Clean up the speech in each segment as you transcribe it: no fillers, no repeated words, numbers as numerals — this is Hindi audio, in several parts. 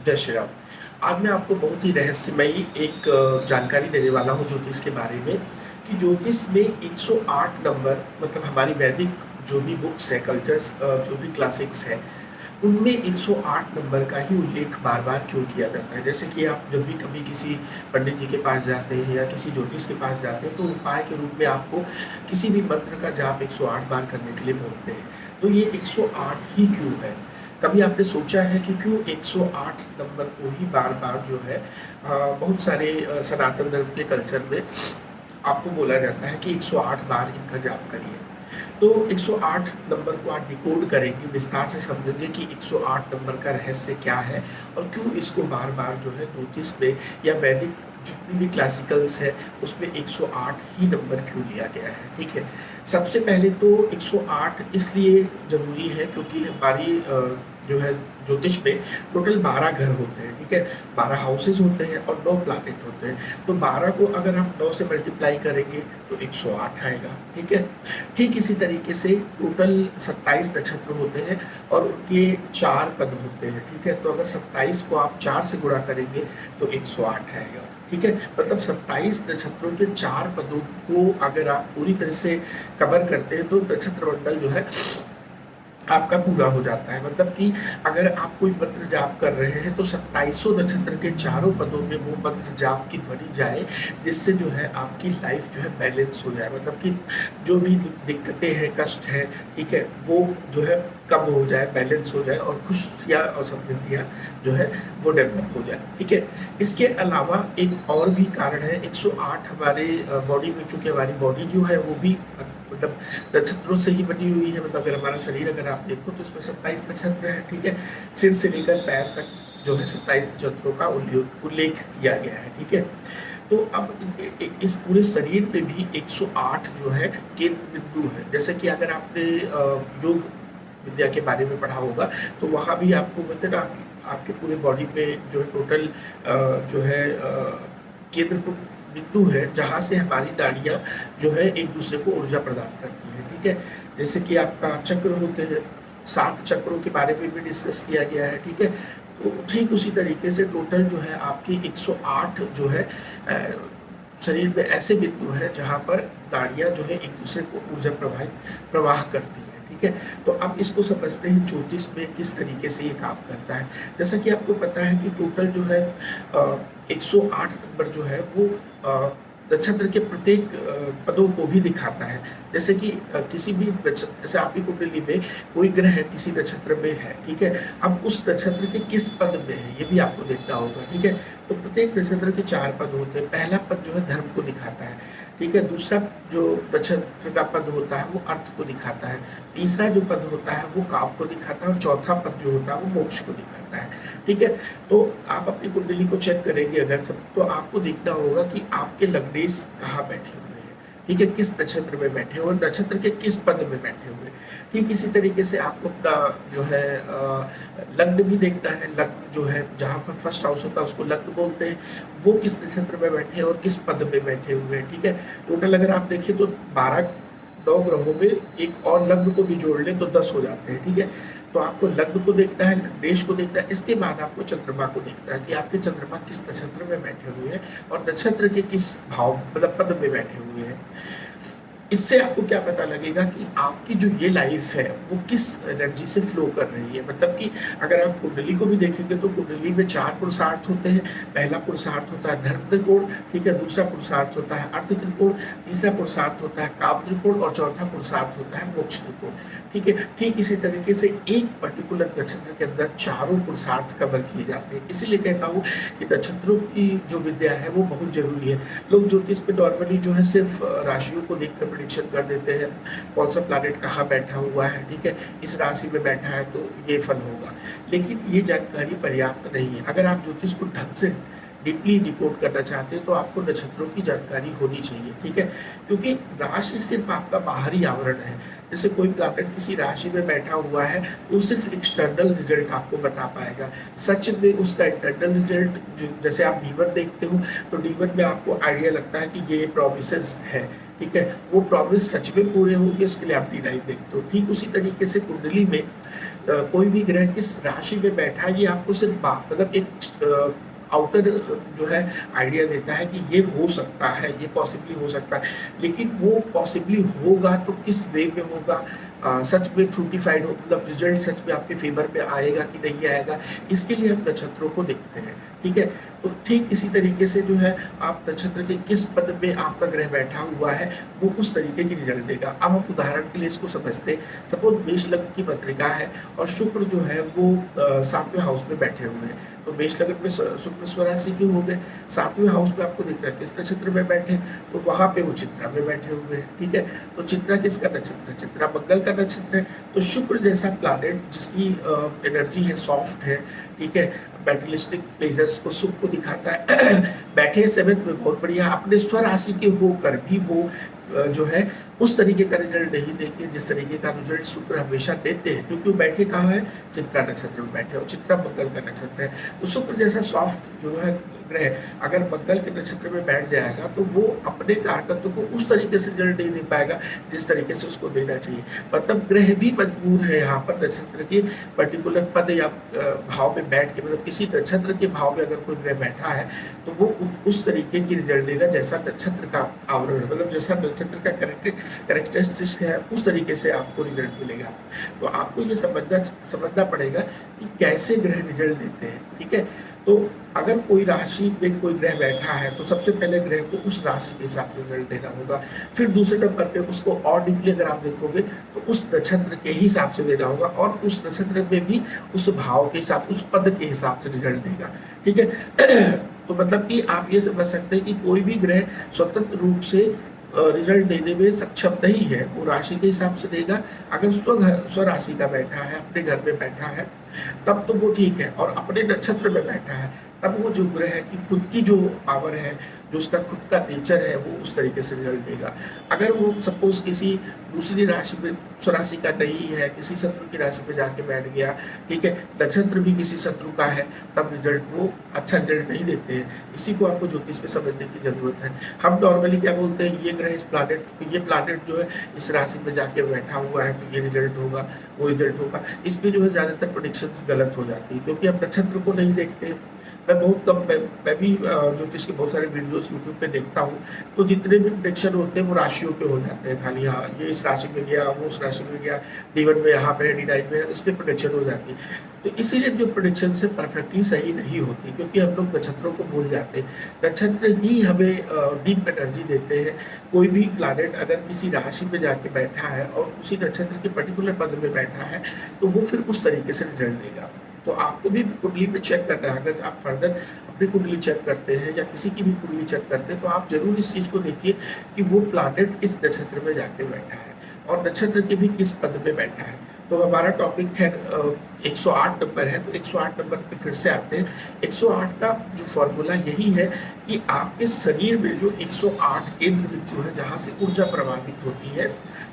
जय श्री राम। आज मैं आपको बहुत ही रहस्यमयी एक जानकारी देने वाला हूँ ज्योतिष के बारे में कि ज्योतिष में 108 नंबर मतलब हमारी वैदिक जो भी बुक्स है कल्चर्स जो भी क्लासिक्स है उनमें 108 नंबर का ही उल्लेख बार-बार क्यों किया जाता है। जैसे कि आप जब भी कभी किसी पंडित जी के पास जाते हैं या किसी ज्योतिष के पास जाते हैं तो उपाय के रूप में आपको किसी भी मंत्र का जाप 108 बार करने के लिए बोलते हैं। तो ये 108 ही क्यों है? कभी आपने सोचा है कि क्यों 108 नंबर को ही बार-बार जो है बहुत सारे सनातन धर्म के कल्चर में आपको बोला जाता है कि 108 बार इनका जाप करिए। तो 108 नंबर को आप डिकोड करेंगे, विस्तार से समझेंगे कि 108 नंबर का रहस्य क्या है और क्यों इसको बार-बार जो है ज्योतिष में या वैदिक जितनी भी क्लासिकल्स है उसमें 108 ही नंबर क्यों लिया गया है, ठीक है। सबसे पहले तो 108 इसलिए ज़रूरी है क्योंकि हमारी जो है ज्योतिष में टोटल 12 घर होते हैं, ठीक है। 12 हाउसेस होते हैं और 9 प्लैनेट होते हैं। तो 12 को अगर आप 9 से मल्टीप्लाई करेंगे तो 108 आएगा, ठीक है। ठीक इसी तरीके से टोटल 27 नक्षत्र होते हैं और उनके 4 पद होते हैं, ठीक है। तो अगर 27 को आप 4 से गुणा करेंगे तो 108 आएगा, ठीक है। मतलब 27 नक्षत्रों के 4 पदों को अगर आप पूरी तरह से कवर करते हैं तो नक्षत्र मंडल जो है आपका पूरा हो जाता है। मतलब कि अगर आप कोई मंत्र जाप कर रहे हैं तो 2700 नक्षत्र के चारों पदों में वो मंत्र जाप की ध्वनि जाए, जिससे जो है आपकी लाइफ जो है बैलेंस हो जाए। मतलब कि जो भी दिक्कतें हैं, कष्ट हैं, ठीक है, वो जो है कम हो जाए, बैलेंस हो जाए और खुशियाँ और समृद्धियाँ जो है वो डेवलप हो जाए, ठीक है। इसके अलावा एक और भी कारण है, 108 हमारे बॉडी में, चूँकि हमारी बॉडी जो है वो भी मतलब नक्षत्रों से ही बनी हुई है। मतलब अगर हमारा शरीर अगर आप देखो तो उसमें 27 नक्षत्र है, ठीक है। सिर से लेकर पैर तक जो है 27 नक्षत्रों का उल्लेख किया गया है, ठीक है। तो अब इस पूरे शरीर पे भी 108 जो है केंद्र बिंदु है। जैसे कि अगर आपने योग विद्या के बारे में पढ़ा होगा तो वहाँ भी आपको मतलब आपके पूरे बॉडी पे जो है टोटल जो है केंद्र बिंदु है जहाँ से हमारी नाड़ियाँ जो है एक दूसरे को ऊर्जा प्रदान करती है, ठीक है। जैसे कि आपका चक्र होते हैं, 7 चक्रों के बारे में भी डिस्कस किया गया है, ठीक है। तो ठीक उसी तरीके से टोटल जो है आपकी 108 जो है शरीर में ऐसे बिंदु है जहाँ पर नाड़ियाँ जो है एक दूसरे को ऊर्जा प्रवाह करती है, ठीक है। तो अब इसको समझते हैं ज्योतिष में किस तरीके से ये काम करता है। जैसा कि आपको पता है कि टोटल जो है 108 नंबर जो है वो नक्षत्र के प्रत्येक पदों को भी दिखाता है। जैसे कि किसी भी नक्षत्र, जैसे आपकी कुंडली में कोई ग्रह किसी नक्षत्र में है, ठीक है। अब उस नक्षत्र के किस पद में है ये भी आपको देखना होगा, ठीक है। तो प्रत्येक नक्षत्र के 4 पद होते हैं। पहला पद जो है धर्म को दिखाता है, ठीक है। दूसरा जो नक्षत्र का पद होता है वो अर्थ को दिखाता है। तीसरा जो पद होता है वो काम को दिखाता है और चौथा पद जो होता है वो मोक्ष को दिखाता है, ठीक है। तो आप अपनी कुंडली को चेक करेंगे अगर तो आपको देखना होगा कि आपके लग्नेश कहाँ बैठे हुए हैं, ठीक है, किस नक्षत्र में बैठे हुए, नक्षत्र के किस पद में बैठे हुए। ठीक इसी तरीके से आपको अपना जो है लग्न भी देखना है। लग्न जो है जहाँ पर फर्स्ट हाउस होता है उसको लग्न बोलते हैं, वो किस नक्षत्र में बैठे हैं और किस पद में बैठे हुए हैं, ठीक है। टोटल अगर आप देखें तो 12 9 ग्रहों में एक और लग्न को भी जोड़ लें तो 10 हो जाते हैं, ठीक है। तो आपको लग्न को देखना है, लग्नेश को देखना है, इसके बाद आपको चंद्रमा को देखना है कि आपके चंद्रमा किस नक्षत्र में बैठे हुए हैं और नक्षत्र के किस भाव मतलब पद में बैठे हुए हैं। इससे आपको क्या पता लगेगा कि आपकी जो ये लाइफ है वो किस एनर्जी से फ्लो कर रही है। मतलब कि अगर आप कुंडली को भी देखेंगे तो कुंडली में 4 पुरुषार्थ होते हैं। पहला पुरुषार्थ होता है धर्म त्रिकोण, ठीक है। दूसरा पुरुषार्थ होता है अर्थ त्रिकोण, तीसरा पुरुषार्थ होता है काम त्रिकोण और चौथा पुरुषार्थ होता है मोक्ष त्रिकोण, ठीक है। ठीक इसी तरीके से एक पर्टिकुलर नक्षत्र के अंदर चारों पुरुषार्थ कवर किए जाते हैं। इसीलिए कहता हूँ कि नक्षत्रों की जो विद्या है वो बहुत जरूरी है। लोग ज्योतिष में नॉर्मली जो है सिर्फ राशियों को देखकर प्रेडिक्शन कर देते हैं, कौन सा प्लैनेट कहाँ बैठा हुआ है, ठीक है, इस राशि में बैठा है तो ये फल होगा। लेकिन ये जानकारी पर्याप्त नहीं है। अगर आप ज्योतिष को ढंग से डीपली डिकोड करना चाहते हैं तो आपको नक्षत्रों की जानकारी होनी चाहिए, ठीक है। क्योंकि राशि सिर्फ आपका बाहरी आवरण है। जैसे कोई प्लैनेट किसी राशि में बैठा हुआ है तो सिर्फ एक्सटर्नल रिजल्ट आपको बता पाएगा। सच में उसका इंटरनल रिजल्ट जैसे आप D1 देखते हो तो D1 में आपको आइडिया लगता है कि ये प्रोमिसेस है, ठीक है, वो प्रॉमिस सच में पूरे होंगे, उसके लिए आप D9 देखते हो। ठीक उसी तरीके से कुंडली में कोई भी ग्रह किस राशि में बैठा है ये आपको सिर्फ़ मतलब एक आउटर जो है आइडिया देता है कि ये हो सकता है, ये पॉसिबली हो सकता है। लेकिन वो पॉसिबली होगा तो किस वे में होगा, सच में फ्रूटिफाइड हो, मतलब रिजल्ट सच में आपके फ़ेवर में आएगा कि नहीं आएगा, इसके लिए हम नक्षत्रों को देखते हैं, ठीक है? तो ठीक इसी तरीके से जो है आप नक्षत्र के किस पद में आपका ग्रह बैठा हुआ है, वो उस तरीके की रिजल्ट देगा। अब हम उदाहरण के लिए इसको समझते हैं। सपोज़ मेष लग्न की पत्रिका है और शुक्र जो है वो 7वें हाउस में बैठे हुए हैं। तो मेष लग्न में शुक्र स्वराशि के हो गए, 7वें हाउस में आपको दिख रहा है किस नक्षत्र में बैठे, तो वहाँ पे वो चित्रा में बैठे हुए हैं, ठीक है? तो चित्रा किसका नक्षत्र है? चित्रा मंगल का नक्षत्र है। तो शुक्र जैसा प्लैनेट जिसकी एनर्जी है, सॉफ्ट है, ठीक है? मैटेरियलिस्टिक प्लेजर्स को, सुख को दिखाता है। बैठे 7th में, बहुत बढ़िया। अपने स्वराशि के होकर भी वो जो है उस तरीके का रिजल्ट नहीं देंगे जिस तरीके का रिजल्ट शुक्र हमेशा देते हैं, क्योंकि वो बैठे कहाँ है? चित्रा नक्षत्र में बैठे, और चित्रा मंगल का नक्षत्र है। तो शुक्र जैसा सॉफ्ट जो है ग्रह अगर मंगल के नक्षत्र में बैठ जाएगा तो वो अपने कारकत्व को उस तरीके से रिजल्ट नहीं दे पाएगा जिस तरीके से उसको देना चाहिए। मतलब ग्रह भी मजबूर है यहाँ पर नक्षत्र के पर्टिकुलर पद या भाव में बैठ के, मतलब किसी नक्षत्र के भाव में अगर कोई ग्रह बैठा है तो वो उस तरीके की रिजल्ट देगा जैसा नक्षत्र का आवरण, मतलब जैसा नक्षत्र का कैरेक्टरिस्टिक है उस तरीके से आपको रिजल्ट मिलेगा। तो आपको ये समझना पड़ेगा कि कैसे ग्रह रिजल्ट देते हैं, ठीक है? तो अगर कोई राशि में कोई ग्रह बैठा है तो सबसे पहले ग्रह को उस राशि के हिसाब से रिजल्ट देना होगा। फिर दूसरे नंबर पे उसको और डीपली अगर आप देखोगे तो उस नक्षत्र के ही हिसाब से देना होगा, और उस नक्षत्र में भी उस भाव के हिसाब, उस पद के हिसाब से रिजल्ट देगा, ठीक है? तो मतलब कि आप ये समझ सकते हैं कि कोई भी ग्रह स्वतंत्र रूप से रिजल्ट देने में सक्षम नहीं है, वो राशि के हिसाब से देगा। अगर स्वराशि का बैठा है, अपने घर में बैठा है, तब तो वो ठीक है, और अपने नक्षत्र में बैठा है तब वो जो ग्रह है कि खुद की जो पावर है, जो उसका खुद का नेचर है, वो उस तरीके से रिजल्ट देगा। अगर वो सपोज किसी दूसरी राशि में, स्वराशि का नहीं है, किसी शत्रु की राशि में जाके बैठ गया, ठीक है, नक्षत्र भी किसी शत्रु का है, तब रिजल्ट वो अच्छा रिजल्ट नहीं देते हैं। इसी को आपको ज्योतिष में समझने की जरूरत है। हम नॉर्मली क्या बोलते हैं, ये ग्रह इस प्लानेट, ये प्लानेट जो है इस राशि में जाके बैठा हुआ है तो ये रिजल्ट होगा, वो रिजल्ट होगा। इसमें जो है ज्यादातर प्रेडिक्शंस गलत हो जाती है, क्योंकि हम नक्षत्र को नहीं देखते। मैं बहुत कम, मैं भी ज्योतिष के बहुत सारे वीडियोस यूट्यूब पे देखता हूँ, तो जितने भी प्रेडिक्शन होते हैं वो राशियों पे हो जाते हैं खाली। हाँ, ये इस राशि में गया, वो उस राशि में गया, D1 में यहाँ पे, D9 में, इस पे प्रेडिक्शन हो जाती है। तो इसीलिए जो प्रेडिक्शन से परफेक्टली सही नहीं होती, क्योंकि हम लोग नक्षत्रों को भूल जाते हैं। नक्षत्र ही हमें डीप एनर्जी देते हैं। कोई भी प्लैनेट अगर किसी राशि में जाके बैठा है और उसी नक्षत्र के पर्टिकुलर पद में बैठा है तो वो फिर उस तरीके से रिजल्ट देगा। तो आपको भी कुंडली पे चेक करना है। अगर आप फर्दर अपनी कुंडली चेक करते हैं या किसी की भी कुंडली चेक करते हैं तो आप जरूर इस चीज को देखिए कि वो प्लैनेट किस नक्षत्र में जाके बैठा है और नक्षत्र के भी किस पद में बैठा है। तो हमारा टॉपिक है 108 नंबर है, तो 108 नंबर पे फिर से आते हैं। 108 का जो फॉर्मूला यही है कि आपके शरीर में जो 108 केंद्र बिंदु है जहाँ से ऊर्जा प्रभावित होती है,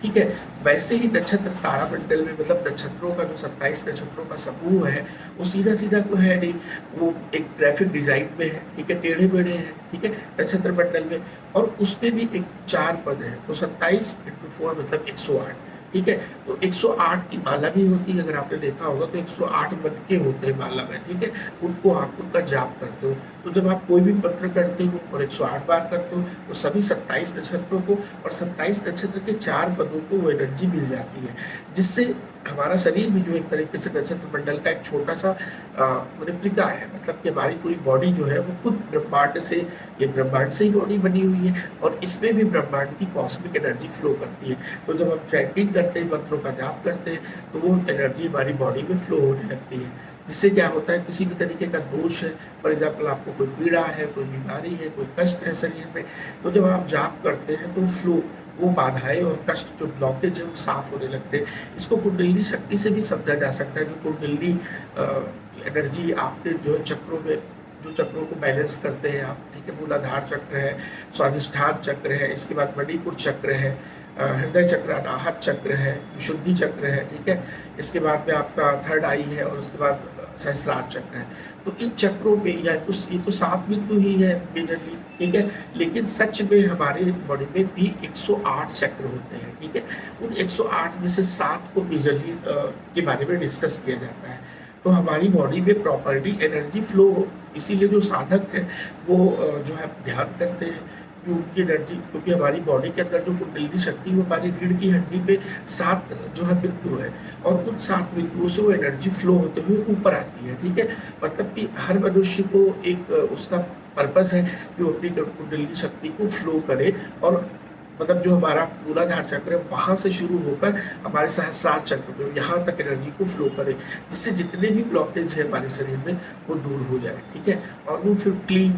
ठीक है, वैसे ही नक्षत्र तारामंडल में, मतलब नक्षत्रों का जो 27 नक्षत्रों का समूह है वो सीधा सीधा तो है नहीं, वो एक ग्राफिक डिजाइन में है, ठीक है, टेढ़े मेढ़े है, ठीक है, नक्षत्र मंडल में, और उसमें भी एक 4 पद है, तो 27 × 4 मतलब 108, ठीक है। तो 108 की माला भी होती है, अगर आपने देखा होगा तो 108 मनके होते हैं माला में, ठीक है, उनको आप उनका जाप करते हो। तो जब आप कोई भी मंत्र करते हो और 108 बार करते हो तो सभी 27 नक्षत्रों को और 27 नक्षत्र के 4 पदों को वो एनर्जी मिल जाती है, जिससे हमारा शरीर भी जो एक तरीके से नक्षत्र मंडल का एक छोटा सा रिप्लिका है, मतलब कि हमारी पूरी बॉडी जो है वो खुद ब्रह्मांड से, ये ब्रह्मांड से ही बॉडी बनी हुई है और इसमें भी ब्रह्मांड की कॉस्मिक एनर्जी फ्लो करती है। तो जब हम चैंटिंग करते हैं, मंत्रों का जाप करते हैं, तो वो एनर्जी हमारी बॉडी में फ्लो होने लगती है, जिससे क्या होता है, किसी भी तरीके का दोष है, फॉर एग्जाम्पल आपको कोई पीड़ा है, कोई बीमारी है, कोई कष्ट है शरीर में, तो जब आप जाप करते हैं तो फ्लो, वो बाधाएं और कष्ट, जो ब्लॉकेज है, वो साफ होने लगते हैं। इसको कुंडलिनी शक्ति से भी समझा जा सकता है। जो कुंडलिनी एनर्जी आपके जो है चक्रों में, जो चक्रों को बैलेंस करते हैं आप, ठीक है, मूलाधार चक्र है, स्वाधिष्ठान चक्र है, इसके बाद मणिपुर चक्र है, हृदय चक्र, अनाहत चक्र है, विशुद्धि चक्र है, ठीक है? इसके बाद में आपका थर्ड आई है और उसके बाद सहस्त्रार चक्र है। तो इन चक्रों पे या तो ये तो 7 बिंदु ही है मेजरली, ठीक है? लेकिन सच में हमारे बॉडी में भी 108 चक्र होते हैं, ठीक है? उन 108 में से 7 को मेजरली के बारे में डिस्कस किया जाता है। तो हमारी बॉडी में प्रॉपर्ली एनर्जी फ्लो हो, इसीलिए जो साधक है वो जो है ध्यान करते हैं कि उनकी एनर्जी, क्योंकि हमारी बॉडी के अंदर जो कुंडलिनी शक्ति है वो हमारी रीढ़ की हड्डी पे 7 जो है बिंदु है और उन 7 बिंदुओं से वो एनर्जी फ्लो होते हुए ऊपर आती है, ठीक है? मतलब कि हर मनुष्य को एक उसका पर्पस है कि वो अपनी कुंडलिनी शक्ति को फ्लो करे और मतलब जो हमारा मूलाधार चक्र है वहाँ से शुरू होकर हमारे सहस्रार चक्र में यहाँ तक एनर्जी को फ्लो करे, जिससे जितने भी ब्लॉकेज है हमारे शरीर में वो दूर हो जाए, ठीक है? और वो फिर क्लीन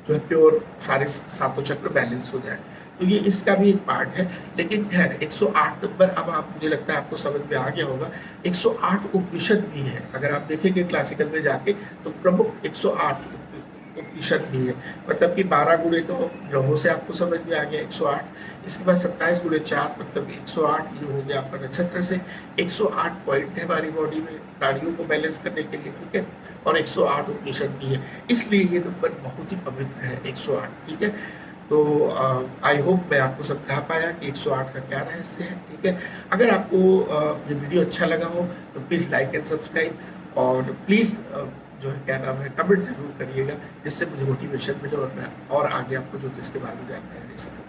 जो है प्योर सारे सातों चक्र बैलेंस हो जाए। तो ये इसका भी एक पार्ट है। लेकिन खैर 108 नंबर अब आप, मुझे लगता है आपको समझ में आ गया होगा। 108 उपनिषद भी है, अगर आप देखेंगे क्लासिकल में जाके तो प्रमुख 108 उपनिषद भी है। मतलब कि 12 गुणे 9 ग्रहों से आपको समझ में आ गया 108। इसके बाद 27 गुणे 4 मतलब 108 ये हो गया आपका नक्षत्र से। 108 पॉइंट है हमारी बॉडी में प्राणियों को बैलेंस करने के लिए, ठीक है? और 108 उपनिषद भी है, इसलिए ये नंबर बहुत ही पवित्र है 108, ठीक है? तो आई होप मैं आपको समझा पाया कि 108 का क्या रहस्य है, ठीक है? अगर आपको ये वीडियो अच्छा लगा हो तो प्लीज़ लाइक एंड सब्सक्राइब और प्लीज़ जो है क्या नाम है कमेंट जरूर करिएगा, जिससे मुझे मोटिवेशन मिले और मैं और आगे आपको ज्योतिष के बारे में जानकारी दे सकूँ।